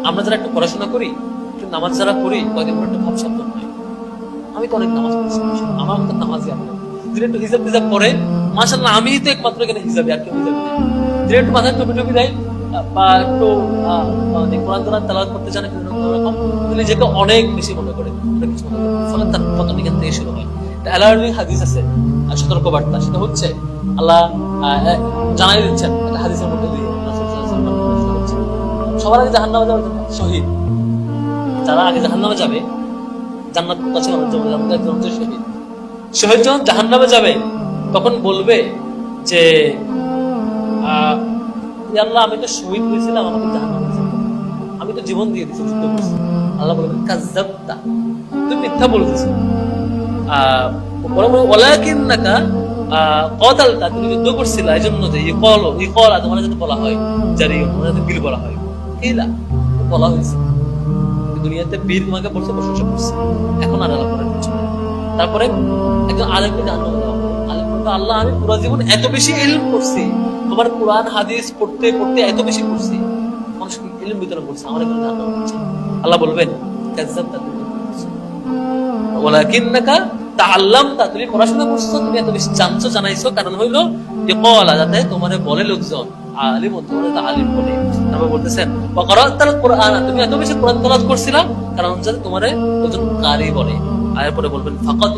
আমরা যারা একটু পড়াশোনা করি, একটু নামাজ যারা পড়ি, কয়দিন পর একটা ভাব শব্দ হয়, আমি তো অনেক নামাজ পড়ছি, আমার মতো নামাজই আমরা যদি একটু হিসাব টিজাব পড়ে, মাশাআল্লাহ আমি তো একমাত্র এখানে হিসাবে, আর কেউ হিসাবে নেই। যদি একটু মাথায় টুপি টুপি দেয় বা একটু মানে কোরআন কোরআন তেলাওয়াত করতে জানে বিভিন্ন রকম, নিজেকে অনেক বেশি মনে করে, অনেক কিছু মনে করে, ফলে তার পতন এখান থেকে শুরু হয়। অ্যালার্মিং হাদিস আছে, সতর্ক বার্তা, সেটা হচ্ছে আল্লাহ জানাই দিচ্ছেন একটা হাদিসের মধ্যে দিয়ে, সবার আগে জাহান্নামে যাওয়ার জন্য শহীদ, যারা আগে জাহান্নামে যাবে, জান্নাত কাছে শহীদ, শহীদ যখন জাহান্নামে যাবে তখন বলবে যে আল্লাহ আমি তো শহীদ হয়েছিলাম, আমাকে জাহান্নামে যেতে হবে, আমি তো জীবন দিয়ে দিচ্ছি, যুদ্ধ করছি। আল্লাহ বলবেন কাযযাবতা, তুমি মিথ্যা বলতেছো, ওয়ালাকিন্নাকা ক্বাতালতা, তুমি যুদ্ধ করছিলা, এই জন্য যে ইকলা তোমার যাতে বলা হয়, জারি তোমার যাতে বীর বলা হয়, কিলা বলা হয়েছে দুনিয়াতে বীর তোমাকে বলছে, প্রশংসা করছে, এখন আর আলাপ করার কিছু নেই। তারপরে একজন আলেমকে জান্নাতে দেওয়া হবে, আলেম বলবে আল্লাহ আমি পুরো জীবন এত বেশি ইলম করছি, তোমার কোরআন হাদিস পড়তে পড়তে এত বেশি করছি, মানুষকে ইলম বিতরণ করছে, আমার এখন জান্নাত হচ্ছে। আল্লাহ বলবেন কাযযাবতা, ওয়ালাকিন্নাকা তাআল্লামতা, তুমি পড়াশোনা করছো, তুমি এত বেশি জানছো, জানাইছো, কারণ হইলো ইকলা, যাতে তোমারে বলে লোকজন আলিম, তোমারে আলিম বলে। তারপর বলতেছেন ওয়া ক্বারাতাল কুরআন, তুমি এত বেশি কোরআন তেলাওয়াত করছিলা, কারণ যাতে তোমারে লোকজন কারি বলে। আর পরে বলবেন ফাকাদ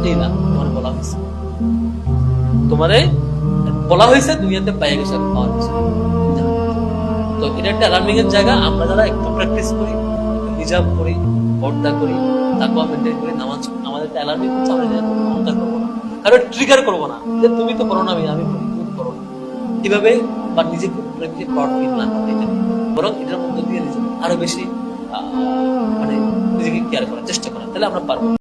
কিলা, তোমারে বলা হয়েছে, তোমারে বলা হয়েছে, দুনিয়াতে পেয়ে গেছে, পাওয়া গেছে। তো এটা একটা অ্যালার্মিং এর জায়গা। আমরা যারা একটু প্র্যাকটিস করি, হিজাব করি, পর্দা করি, তাকওয়া মেইনটেইন করি, নামাজ, আমাদের একটা অ্যালার্মিং হচ্ছে, আমরা এটা অহংকার করবো না, কারণ ট্রিগার করবো না যে তুমি তো করো না, আমি করি, তুমি করো না, কিভাবে বা নিজেকে প্রড ফিল না করে, বরং এটার মধ্যে দিয়ে আরো বেশি মানে নিজেকে কেয়ার করার চেষ্টা করা, তাহলে আমরা পারবো।